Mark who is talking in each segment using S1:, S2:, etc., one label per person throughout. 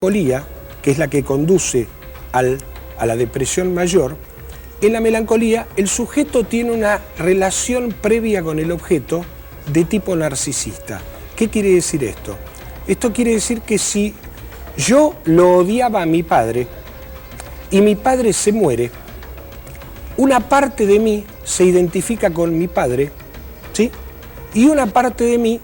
S1: melancolía, que es la que conduce a la depresión mayor, en la melancolía el sujeto tiene una relación previa con el objeto de tipo narcisista. ¿Qué quiere decir esto? Esto quiere decir que si yo lo odiaba a mi padre y mi padre se muere, una parte de mí se identifica con mi padre, ¿sí? Y una parte de mí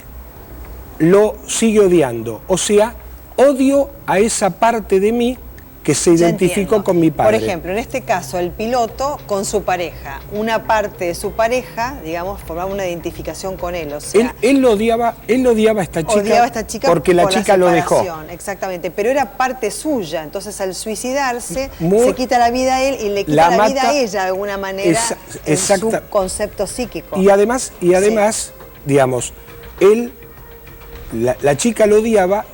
S1: lo sigue odiando, o sea, odio a esa parte de mí que se identificó con mi padre.
S2: Por ejemplo, en este caso, el piloto con su pareja, una parte de su pareja, digamos, formaba una identificación con él, o sea...
S1: Él odiaba a esta chica porque la chica lo dejó.
S2: Exactamente, pero era parte suya, entonces al suicidarse, se quita la vida a él y le quita la vida a ella de alguna manera en su concepto psíquico.
S1: Y además digamos, la chica lo odiaba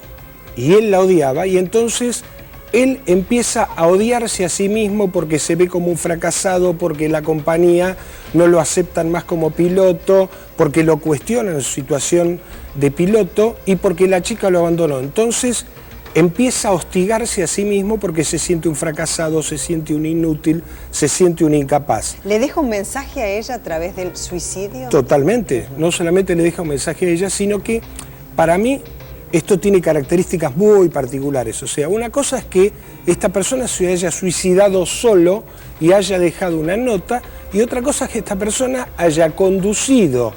S1: y él la odiaba, y entonces él empieza a odiarse a sí mismo porque se ve como un fracasado, porque la compañía no lo aceptan más como piloto, porque lo cuestionan en su situación de piloto y porque la chica lo abandonó. Entonces empieza a hostigarse a sí mismo porque se siente un fracasado, se siente un inútil, se siente un incapaz.
S2: ¿Le deja un mensaje a ella a través del suicidio?
S1: Totalmente. No solamente le deja un mensaje a ella, sino que para mí esto tiene características muy particulares. O sea, una cosa es que esta persona se haya suicidado solo y haya dejado una nota, y otra cosa es que esta persona haya conducido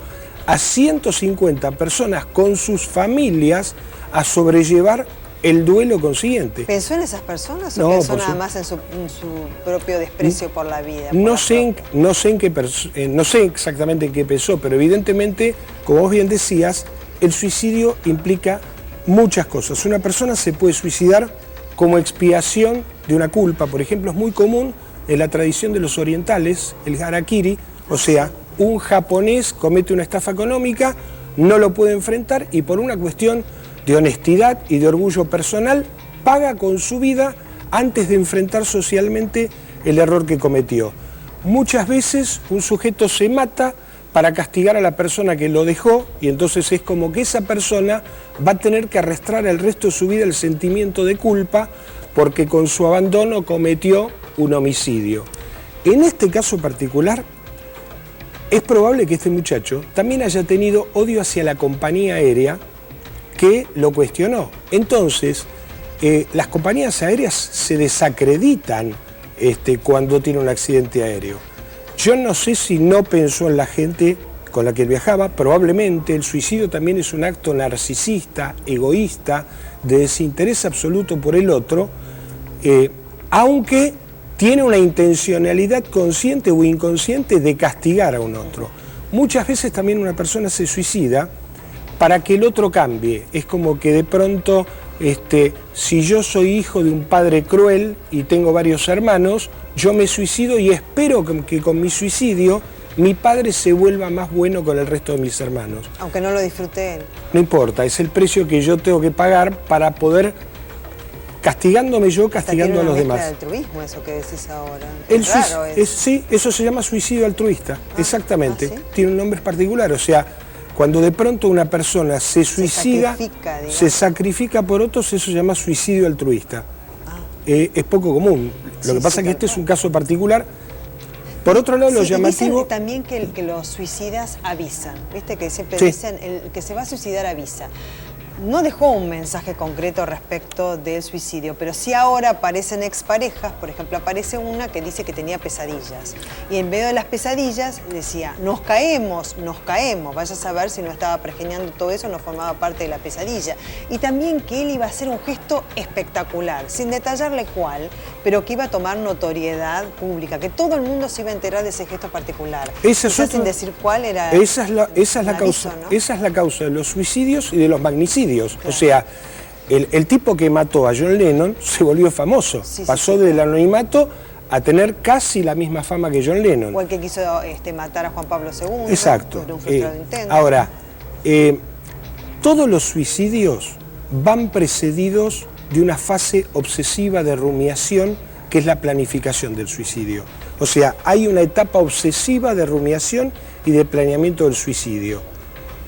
S1: a 150 personas con sus familias a sobrellevar el duelo consiguiente.
S2: ¿Pensó en esas personas o pensó nada más en su propio desprecio por la vida?
S1: No sé exactamente en qué pensó, pero evidentemente, como vos bien decías, el suicidio implica muchas cosas. Una persona se puede suicidar como expiación de una culpa. Por ejemplo, es muy común en la tradición de los orientales el harakiri, o sea, un japonés comete una estafa económica, no lo puede enfrentar y por una cuestión de honestidad y de orgullo personal paga con su vida antes de enfrentar socialmente el error que cometió. Muchas veces un sujeto se mata para castigar a la persona que lo dejó, y entonces es como que esa persona va a tener que arrastrar el resto de su vida el sentimiento de culpa porque con su abandono cometió un homicidio. En este caso particular, es probable que este muchacho también haya tenido odio hacia la compañía aérea que lo cuestionó. Entonces, las compañías aéreas se desacreditan cuando tiene un accidente aéreo. Yo no sé si no pensó en la gente con la que viajaba. Probablemente el suicidio también es un acto narcisista, egoísta, de desinterés absoluto por el otro, aunque tiene una intencionalidad consciente o inconsciente de castigar a un otro. Muchas veces también una persona se suicida para que el otro cambie. Es como que de pronto, si yo soy hijo de un padre cruel y tengo varios hermanos, yo me suicido y espero que con mi suicidio mi padre se vuelva más bueno con el resto de mis hermanos.
S2: Aunque no lo disfrute él.
S1: No importa, es el precio que yo tengo que pagar para poder, castigándome yo, castigando a los demás.
S2: Es altruismo eso que decís ahora.
S1: Sí, eso se llama suicidio altruista, exactamente.
S2: ¿Sí?
S1: Tiene un nombre particular, o sea, cuando de pronto una persona se suicida, se sacrifica por otros, eso se llama suicidio altruista. Es poco común. Lo que pasa es que este es un caso particular. Por otro lado, lo llamativo...
S2: Dicen también que los suicidas avisan. ¿Viste? Que siempre dicen, el que se va a suicidar avisa. No dejó un mensaje concreto respecto del suicidio, pero sí ahora aparecen exparejas. Por ejemplo, aparece una que dice que tenía pesadillas. Y en medio de las pesadillas decía, nos caemos. Vaya a saber si no estaba pergeñando todo eso, no formaba parte de la pesadilla. Y también que él iba a hacer un gesto espectacular, sin detallarle cuál, pero que iba a tomar notoriedad pública, que todo el mundo se iba a enterar de ese gesto particular. Sin decir cuál era...
S1: Esa es la causa, ¿no? Esa es la causa de los suicidios y de los magnicidios. Claro. O sea, el tipo que mató a John Lennon se volvió famoso. Pasó del anonimato a tener casi la misma fama que John Lennon.
S2: O el que quiso matar a Juan Pablo II.
S1: Exacto.
S2: Un frustrado intento.
S1: Ahora, todos los suicidios van precedidos de una fase obsesiva de rumiación, que es la planificación del suicidio. O sea, hay una etapa obsesiva de rumiación y de planeamiento del suicidio.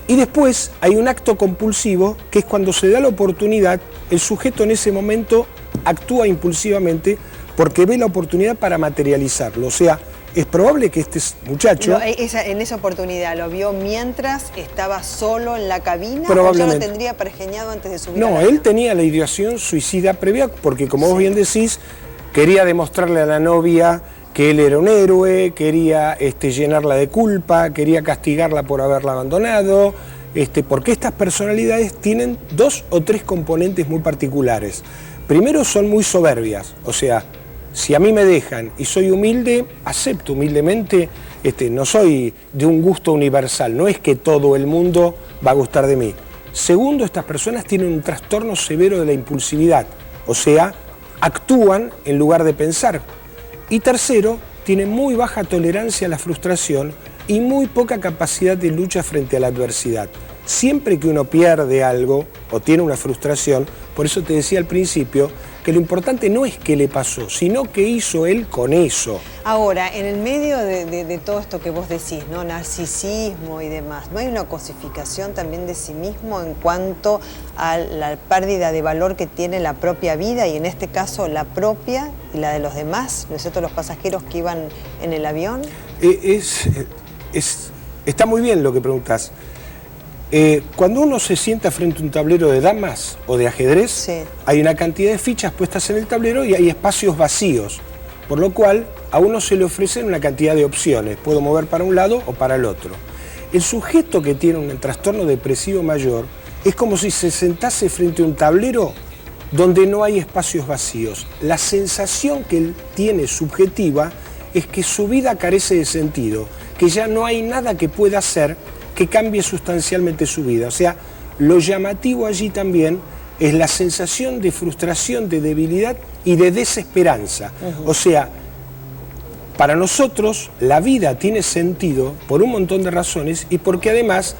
S1: Y después hay un acto compulsivo, que es cuando se da la oportunidad, el sujeto en ese momento actúa impulsivamente porque ve la oportunidad para materializarlo. O sea, es probable que este muchacho...
S2: En esa oportunidad, ¿lo vio mientras estaba solo en la cabina?
S1: Probablemente.
S2: ¿O ya lo tendría pergeñado antes de subir?
S1: No, él tenía la ideación suicida previa porque, como vos bien decís, quería demostrarle a la novia que él era un héroe, quería llenarla de culpa, quería castigarla por haberla abandonado, porque estas personalidades tienen 2 o 3 componentes muy particulares. Primero, son muy soberbias, o sea, si a mí me dejan y soy humilde, acepto humildemente, no soy de un gusto universal, no es que todo el mundo va a gustar de mí. Segundo, estas personas tienen un trastorno severo de la impulsividad, o sea, actúan en lugar de pensar. Y tercero, tienen muy baja tolerancia a la frustración y muy poca capacidad de lucha frente a la adversidad. Siempre que uno pierde algo o tiene una frustración, por eso te decía al principio, que lo importante no es qué le pasó, sino qué hizo él con eso.
S2: Ahora, en el medio de todo esto que vos decís, ¿no? Narcisismo y demás, ¿no hay una cosificación también de sí mismo en cuanto a la pérdida de valor que tiene la propia vida y en este caso la propia y la de los demás, ¿no es cierto? Los pasajeros que iban en el avión.
S1: Está muy bien lo que preguntás. Cuando uno se sienta frente a un tablero de damas o de ajedrez, sí, hay una cantidad de fichas puestas en el tablero y hay espacios vacíos, por lo cual a uno se le ofrecen una cantidad de opciones, puedo mover para un lado o para el otro. El sujeto que tiene un trastorno depresivo mayor es como si se sentase frente a un tablero donde no hay espacios vacíos. La sensación que él tiene subjetiva es que su vida carece de sentido, que ya no hay nada que pueda hacer que cambie sustancialmente su vida. O sea, lo llamativo allí también es la sensación de frustración, de debilidad y de desesperanza. O sea, para nosotros la vida tiene sentido por un montón de razones y porque además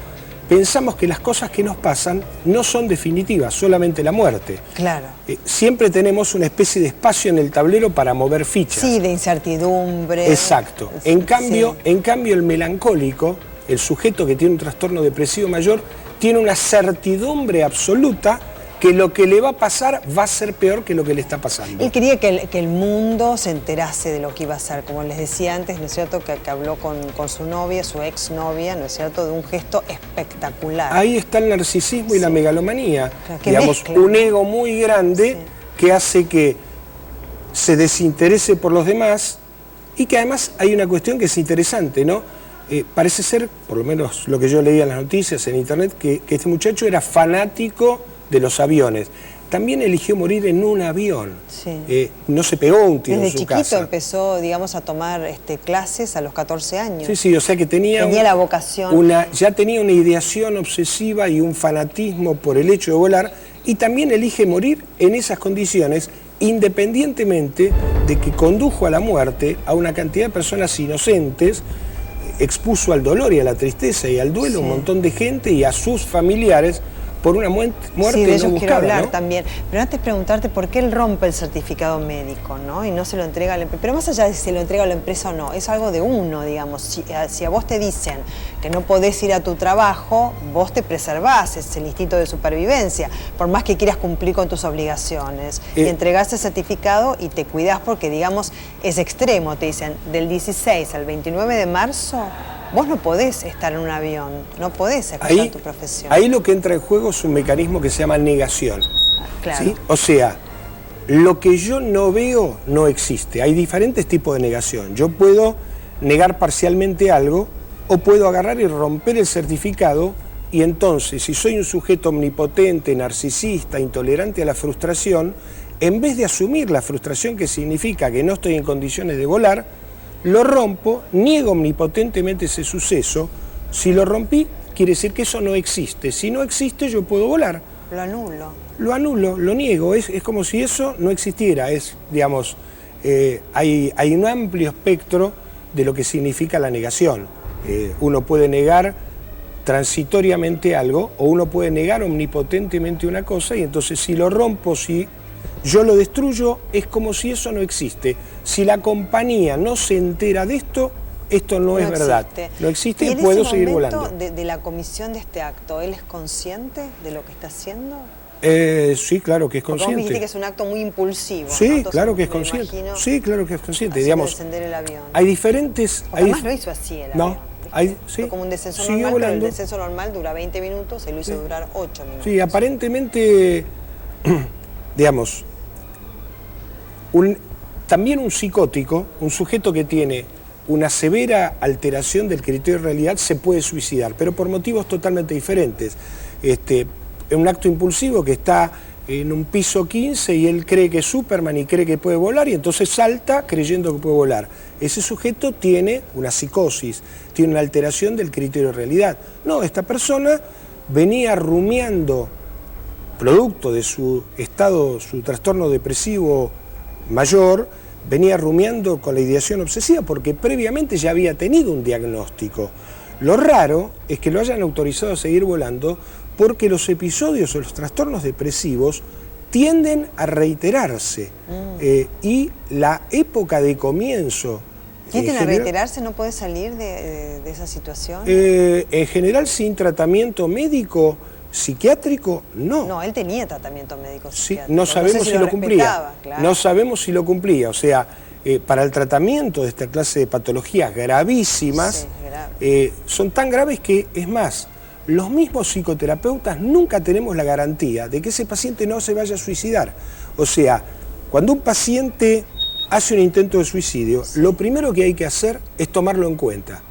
S1: pensamos que las cosas que nos pasan no son definitivas, solamente la muerte.
S2: Claro.
S1: Siempre tenemos una especie de espacio en el tablero para mover fichas.
S2: Sí, de incertidumbre.
S1: Exacto. En cambio, el melancólico, el sujeto que tiene un trastorno depresivo mayor, tiene una certidumbre absoluta que lo que le va a pasar va a ser peor que lo que le está pasando.
S2: Él quería que el mundo se enterase de lo que iba a ser, como les decía antes, ¿no es cierto?, que habló con su novia, su exnovia, ¿no es cierto?, de un gesto espectacular.
S1: Ahí está el narcisismo y la megalomanía,
S2: claro,
S1: digamos, un ego muy grande que hace que se desinterese por los demás y que además hay una cuestión que es interesante, ¿no? Parece ser, por lo menos lo que yo leía en las noticias, en internet, que este muchacho era fanático de los aviones. También eligió morir en un avión. Sí. No se pegó un tiro en su casa.
S2: Desde chiquito empezó, digamos, a tomar clases a los 14 años.
S1: Sí, sí, o sea que tenía
S2: la vocación.
S1: Ya tenía una ideación obsesiva y un fanatismo por el hecho de volar, y también elige morir en esas condiciones, independientemente de que condujo a la muerte a una cantidad de personas inocentes, expuso al dolor y a la tristeza y al duelo un montón de gente y a sus familiares por una muerte
S2: sí, de ellos
S1: no buscada,
S2: quiero hablar,
S1: ¿no?
S2: también. Pero antes preguntarte por qué él rompe el certificado médico, ¿no? Y no se lo entrega a la empresa. Pero más allá de si se lo entrega a la empresa o no, es algo de uno, digamos. Si a vos te dicen que no podés ir a tu trabajo, vos te preservás, es el instinto de supervivencia, por más que quieras cumplir con tus obligaciones. Y entregás el certificado y te cuidás porque, digamos, es extremo. Te dicen, del 16 al 29 de marzo... Vos no podés estar en un avión, no podés ejercer tu profesión.
S1: Ahí lo que entra en juego es un mecanismo que se llama negación.
S2: Claro.
S1: ¿Sí? O sea, lo que yo no veo no existe. Hay diferentes tipos de negación. Yo puedo negar parcialmente algo o puedo agarrar y romper el certificado y entonces, si soy un sujeto omnipotente, narcisista, intolerante a la frustración, en vez de asumir la frustración que significa que no estoy en condiciones de volar, lo rompo, niego omnipotentemente ese suceso. Si lo rompí, quiere decir que eso no existe. Si no existe, yo puedo volar.
S2: Lo anulo.
S1: Lo anulo, lo niego. Es como si eso no existiera. Es, digamos, hay un amplio espectro de lo que significa la negación. Uno puede negar transitoriamente algo o uno puede negar omnipotentemente una cosa y entonces si lo rompo, si yo lo destruyo, es como si eso no existe. Si la compañía no se entera de esto, esto no es verdad. No existe y puedo seguir volando.
S2: De la comisión de este acto, ¿él es consciente de lo que está haciendo?
S1: Sí, claro que es consciente.
S2: Porque vos me dijiste que es un acto muy impulsivo.
S1: Sí,
S2: ¿no? Entonces,
S1: claro que es consciente. Sí, claro que es consciente. Digamos,
S2: descender el avión.
S1: Hay diferentes...
S2: Además lo hizo así el avión.
S1: Sí,
S2: como un descenso normal, pero el descenso normal dura 20 minutos, él lo hizo durar 8 minutos.
S1: Sí, aparentemente, digamos, también un psicótico, un sujeto que tiene una severa alteración del criterio de realidad se puede suicidar, pero por motivos totalmente diferentes. Un acto impulsivo que está en un piso 15 y él cree que es Superman y cree que puede volar y entonces salta creyendo que puede volar. Ese sujeto tiene una psicosis, tiene una alteración del criterio de realidad. No, esta persona venía rumiando, producto de su estado, su trastorno depresivo mayor, venía rumiando con la ideación obsesiva porque previamente ya había tenido un diagnóstico. Lo raro es que lo hayan autorizado a seguir volando porque los episodios o los trastornos depresivos tienden a reiterarse y la época de comienzo...
S2: ¿Tienden a reiterarse? ¿No puede salir de esa situación?
S1: En general, sin tratamiento médico psiquiátrico, no.
S2: No, él tenía tratamiento médico psiquiátrico.
S1: Sí, no sabemos si lo cumplía. Claro. No sabemos si lo cumplía. O sea, para el tratamiento de esta clase de patologías gravísimas, son tan graves que, es más, los mismos psicoterapeutas nunca tenemos la garantía de que ese paciente no se vaya a suicidar. O sea, cuando un paciente hace un intento de suicidio, lo primero que hay que hacer es tomarlo en cuenta.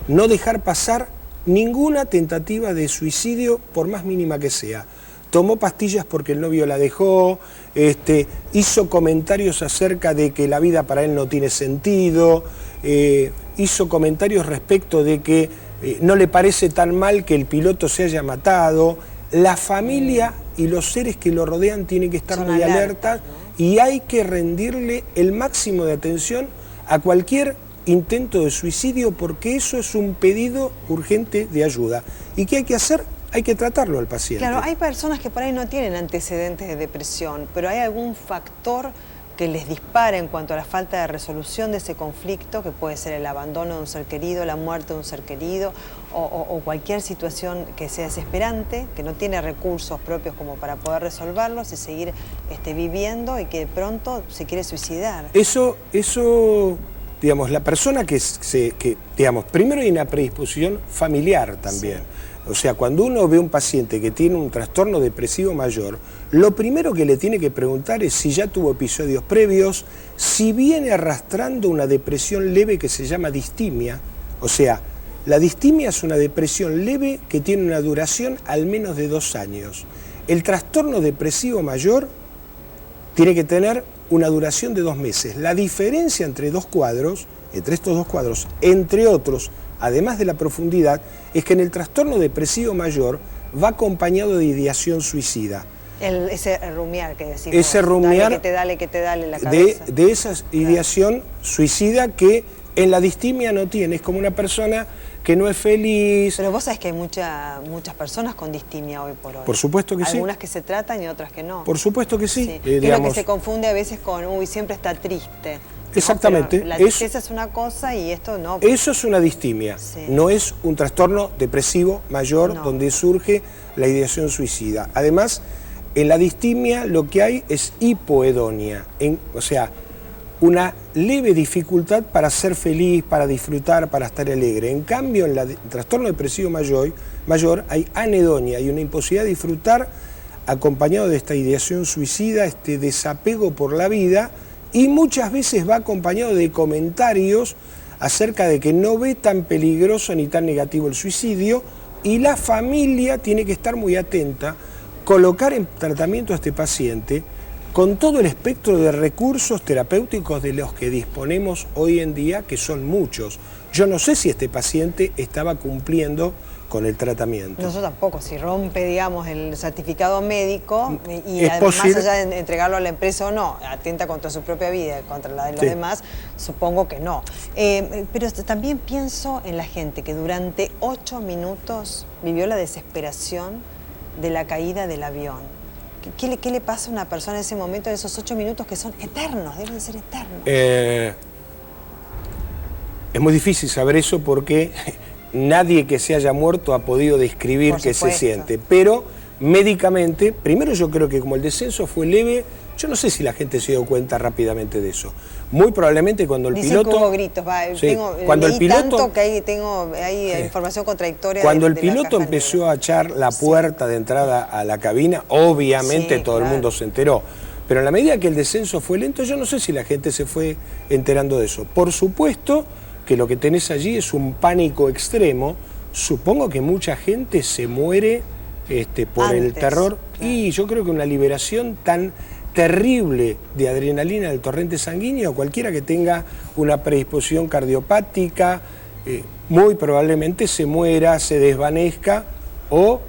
S1: No dejar pasar ninguna tentativa de suicidio, por más mínima que sea. Tomó pastillas porque el novio la dejó, hizo comentarios acerca de que la vida para él no tiene sentido, hizo comentarios respecto de que no le parece tan mal que el piloto se haya matado. La familia y los seres que lo rodean tienen que estar muy alertas, ¿no? Y hay que rendirle el máximo de atención a cualquier intento de suicidio porque eso es un pedido urgente de ayuda. ¿Y qué hay que hacer? Hay que tratarlo al paciente.
S2: Claro, hay personas que por ahí no tienen antecedentes de depresión, pero hay algún factor que les dispara en cuanto a la falta de resolución de ese conflicto, que puede ser el abandono de un ser querido, la muerte de un ser querido, o cualquier situación que sea desesperante, que no tiene recursos propios como para poder resolverlos y seguir viviendo y que de pronto se quiere suicidar.
S1: Eso digamos, la persona que digamos, primero hay una predisposición familiar también. Sí. O sea, cuando uno ve un paciente que tiene un trastorno depresivo mayor, lo primero que le tiene que preguntar es si ya tuvo episodios previos, si viene arrastrando una depresión leve que se llama distimia. O sea, la distimia es una depresión leve que tiene una duración al menos de 2 años. El trastorno depresivo mayor tiene que tener una duración de 2 meses. La diferencia entre estos dos cuadros, entre otros, además de la profundidad, es que en el trastorno depresivo mayor va acompañado de ideación suicida.
S2: Ese rumiar que decimos.
S1: Ese rumiar
S2: dale, que te dale la cabeza.
S1: De esa ideación suicida que en la distimia no tiene. Es como una persona que no es feliz.
S2: Pero vos sabés que hay muchas personas con distimia hoy por hoy.
S1: Por supuesto que sí.
S2: Algunas que se tratan y otras que no.
S1: Por supuesto que sí.
S2: Creo que se confunde a veces con, siempre está triste.
S1: Exactamente.
S2: No, la tristeza es una cosa y esto no.
S1: Eso es una distimia, no es un trastorno depresivo mayor donde surge la ideación suicida. Además, en la distimia lo que hay es hipoedonia, o sea, una leve dificultad para ser feliz, para disfrutar, para estar alegre. En cambio, en el trastorno depresivo mayor hay anedonia, hay una imposibilidad de disfrutar acompañado de esta ideación suicida, este desapego por la vida, y muchas veces va acompañado de comentarios acerca de que no ve tan peligroso ni tan negativo el suicidio, y la familia tiene que estar muy atenta, colocar en tratamiento a este paciente con todo el espectro de recursos terapéuticos de los que disponemos hoy en día, que son muchos. Yo no sé si este paciente estaba cumpliendo con el tratamiento.
S2: Nosotros tampoco, si rompe, digamos, el certificado médico y además allá de entregarlo a la empresa o no, atenta contra su propia vida, contra la de los demás, supongo que no. Pero también pienso en la gente que durante 8 minutos vivió la desesperación de la caída del avión. ¿Qué le pasa a una persona en ese momento, de esos 8 minutos que son eternos, deben ser eternos?
S1: Es muy difícil saber eso porque nadie que se haya muerto ha podido describir qué se siente, pero médicamente, primero yo creo que como el descenso fue leve, yo no sé si la gente se dio cuenta rápidamente de eso. Muy probablemente cuando el
S2: Dicen
S1: piloto...
S2: que hubo gritos,
S1: cuando el piloto,
S2: tanto que hay información contradictoria.
S1: Cuando el piloto empezó a echar la puerta de entrada a la cabina, obviamente todo el mundo se enteró. Pero en la medida que el descenso fue lento, yo no sé si la gente se fue enterando de eso. Por supuesto que lo que tenés allí es un pánico extremo. Supongo que mucha gente se muere por el terror. Claro. Y yo creo que una liberación tan terrible de adrenalina del torrente sanguíneo, cualquiera que tenga una predisposición cardiopática, muy probablemente se muera, se desvanezca o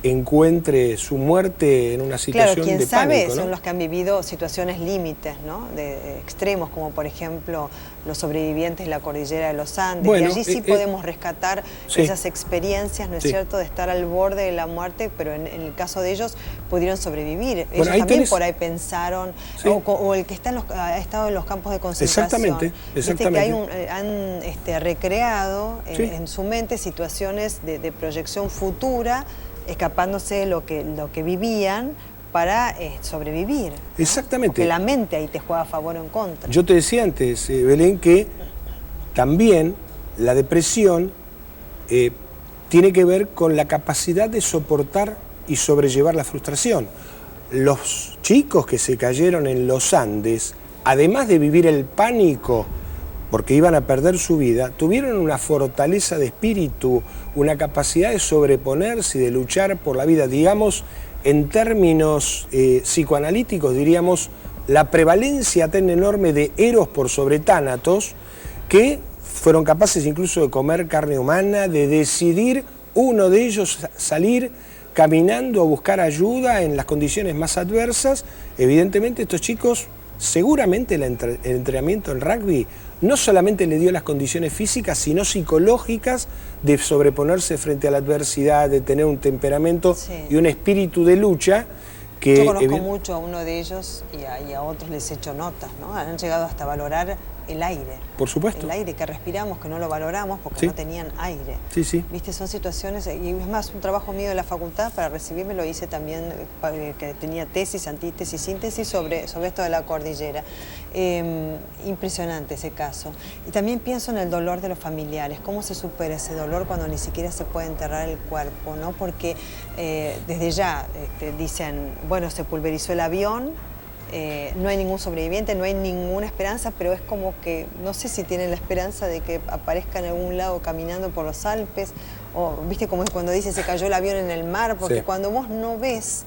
S1: encuentre su muerte en una situación de pánico.
S2: Claro, quien sabe son los que han vivido situaciones límites, ¿no? de extremos, como por ejemplo los sobrevivientes de la cordillera de los Andes. Bueno, y allí sí podemos rescatar esas experiencias, ¿no es cierto?, de estar al borde de la muerte, pero en el caso de ellos pudieron sobrevivir. Ellos también por ahí pensaron, o el que ha estado en los campos de concentración.
S1: Exactamente.
S2: Que han recreado en su mente situaciones de proyección futura, escapándose de lo que vivían para sobrevivir, ¿no?
S1: Exactamente.
S2: Porque la mente ahí te juega a favor o en contra.
S1: Yo te decía antes, Belén, que también la depresión tiene que ver con la capacidad de soportar y sobrellevar la frustración. Los chicos que se cayeron en los Andes, además de vivir el pánico porque iban a perder su vida, tuvieron una fortaleza de espíritu, una capacidad de sobreponerse y de luchar por la vida. Digamos, en términos psicoanalíticos, diríamos, la prevalencia tan enorme de Eros por sobre Tánatos, que fueron capaces incluso de comer carne humana, de decidir uno de ellos salir caminando a buscar ayuda en las condiciones más adversas. Evidentemente estos chicos, seguramente el entrenamiento en rugby no solamente le dio las condiciones físicas, sino psicológicas de sobreponerse frente a la adversidad, de tener un temperamento y un espíritu de lucha. Que
S2: yo conozco mucho a uno de ellos y a otros les he hecho notas, ¿no? Han llegado hasta valorar el aire.
S1: Por supuesto.
S2: El aire que respiramos, que no lo valoramos porque no tenían aire. ¿Viste? Son situaciones, y es más, un trabajo mío de la facultad, para recibirme lo hice también, que tenía tesis, antítesis, síntesis sobre esto de la cordillera. Impresionante ese caso. Y también pienso en el dolor de los familiares, cómo se supera ese dolor cuando ni siquiera se puede enterrar el cuerpo, ¿no? Porque desde ya dicen, bueno, se pulverizó el avión, no hay ningún sobreviviente, no hay ninguna esperanza, pero es como que, no sé si tienen la esperanza de que aparezca en algún lado caminando por los Alpes, o viste como es cuando dicen se cayó el avión en el mar, porque cuando vos no ves,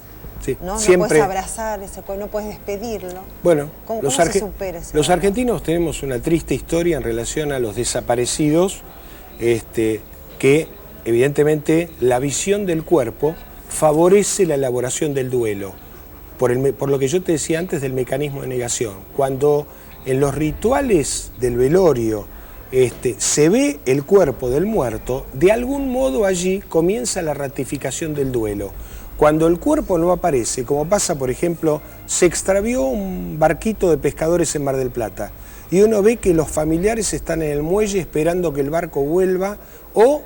S2: no puedes abrazar, no puedes despedirlo.
S1: Bueno,
S2: ¿Cómo se supera ese
S1: los argentinos tenemos una triste historia en relación a los desaparecidos, que evidentemente la visión del cuerpo favorece la elaboración del duelo. Por lo que yo te decía antes del mecanismo de negación. Cuando en los rituales del velorio se ve el cuerpo del muerto, de algún modo allí comienza la ratificación del duelo. Cuando el cuerpo no aparece, como pasa, por ejemplo, se extravió un barquito de pescadores en Mar del Plata y uno ve que los familiares están en el muelle esperando que el barco vuelva o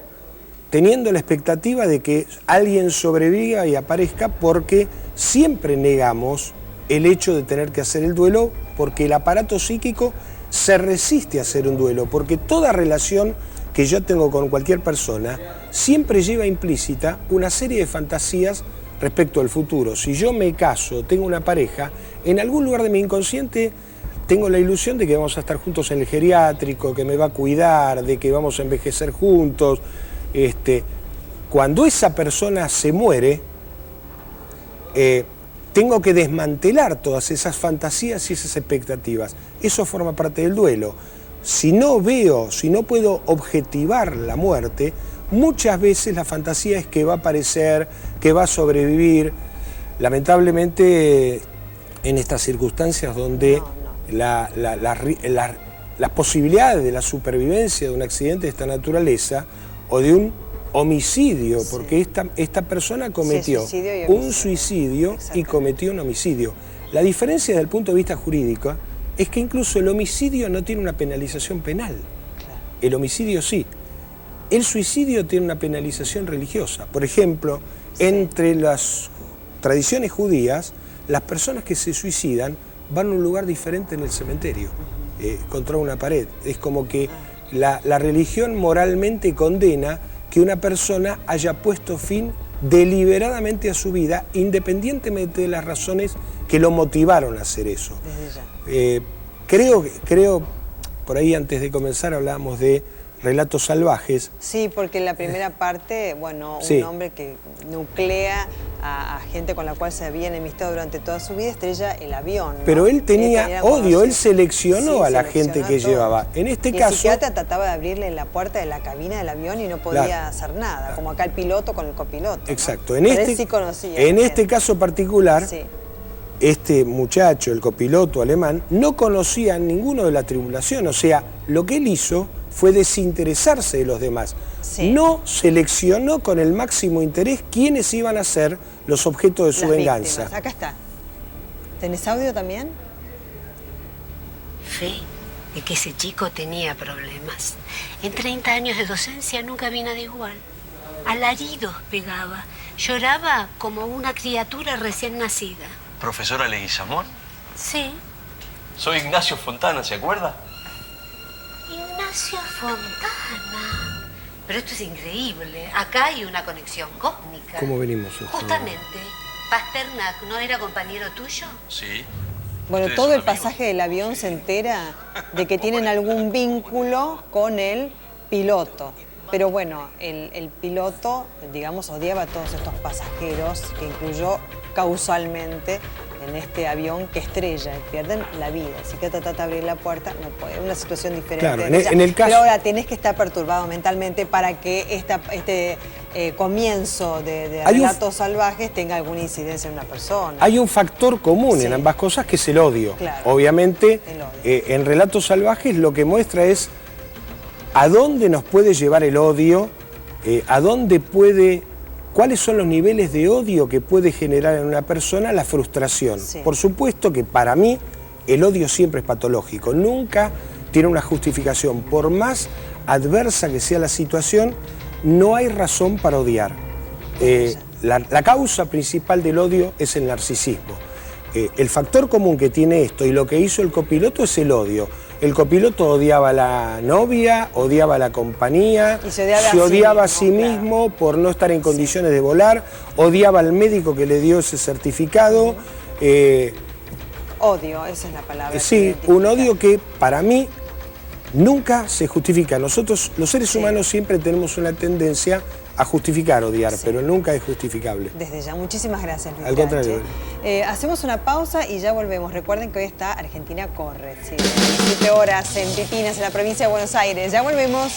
S1: teniendo la expectativa de que alguien sobreviva y aparezca, porque siempre negamos el hecho de tener que hacer el duelo, porque el aparato psíquico se resiste a hacer un duelo, porque toda relación que yo tengo con cualquier persona siempre lleva implícita una serie de fantasías respecto al futuro. Si yo me caso, tengo una pareja, en algún lugar de mi inconsciente tengo la ilusión de que vamos a estar juntos en el geriátrico, que me va a cuidar, de que vamos a envejecer juntos. Cuando esa persona se muere, tengo que desmantelar todas esas fantasías y esas expectativas. Eso forma parte del duelo. Si no puedo objetivar la muerte, muchas veces la fantasía es que va a aparecer, que va a sobrevivir. Lamentablemente, en estas circunstancias donde las posibilidades de la supervivencia de un accidente de esta naturaleza o de un homicidio, porque esta persona cometió un suicidio y cometió un homicidio. La diferencia desde el punto de vista jurídico es que incluso el homicidio no tiene una penalización penal. el homicidio sí. El suicidio tiene una penalización religiosa. Por ejemplo, entre las tradiciones judías, las personas que se suicidan van a un lugar diferente en el cementerio, contra una pared. Es como que la religión moralmente condena que una persona haya puesto fin deliberadamente a su vida, independientemente de las razones que lo motivaron a hacer eso. Creo, por ahí antes de comenzar hablábamos de relatos salvajes.
S2: Sí, porque en la primera parte, bueno,
S1: sí,
S2: un hombre que nuclea a gente con la cual se había enemistado durante toda su vida, estrella el avión, ¿no?
S1: Pero él tenía odio, él seleccionó
S2: sí,
S1: a la gente que llevaba. En este caso...
S2: El psiquiatra trataba de abrirle la puerta de la cabina del avión y no podía hacer nada, como acá el piloto con el copiloto, ¿no?
S1: Exacto.
S2: Pero él sí conocía.
S1: En este caso particular, este muchacho, el copiloto alemán, no conocía a ninguno de la tripulación. O sea, lo que él hizo fue desinteresarse de los demás. No seleccionó con el máximo interés quiénes iban a ser los objetos de su venganza.
S2: Víctimas. Acá está. ¿Tenés audio también?
S3: Fe de que ese chico tenía problemas. En 30 años de docencia nunca vi nada igual. Alaridos pegaba. Lloraba como una criatura recién nacida.
S4: ¿Profesora Leguizamón?
S3: Sí.
S4: Soy Ignacio Fontana, ¿se acuerda?
S3: Ignacio Fontana. Pero esto es increíble. Acá hay una conexión cósmica.
S1: ¿Cómo venimos?
S3: Justamente. ¿Pasternak no era compañero tuyo?
S4: Sí.
S2: Bueno, todo el pasaje del avión se entera de que tienen algún vínculo con el piloto. Pero bueno, el piloto, digamos, odiaba a todos estos pasajeros que incluyó causalmente en este avión que estrella y pierden la vida. Así que trata de abrir la puerta, no puede. Una situación diferente.
S1: Claro, en el caso...
S2: Pero ahora tenés que estar perturbado mentalmente para que este comienzo de relatos salvajes tenga alguna incidencia en una persona.
S1: Hay un factor común en ambas cosas que es el odio.
S2: Claro,
S1: obviamente,
S2: el odio.
S1: En relatos salvajes lo que muestra es a dónde nos puede llevar el odio, cuáles son los niveles de odio que puede generar en una persona la frustración. Por supuesto que para mí el odio siempre es patológico, nunca tiene una justificación. Por más adversa que sea la situación, no hay razón para odiar. La causa principal del odio es el narcisismo. El factor común que tiene esto y lo que hizo el copiloto es el odio. El copiloto odiaba a la novia, odiaba a la compañía, se odiaba a sí mismo por no estar en condiciones de volar, odiaba al médico que le dio ese certificado.
S2: Odio, esa es la palabra.
S1: Sí, un odio que para mí nunca se justifica. Nosotros, los seres humanos, siempre tenemos una tendencia a justificar odiar, pero nunca es justificable.
S2: Desde ya, muchísimas gracias, Luis.
S1: Al contrario.
S2: Hacemos una pausa y ya volvemos. Recuerden que hoy está Argentina Corre, 7 horas en Pipinas, en la provincia de Buenos Aires. Ya volvemos.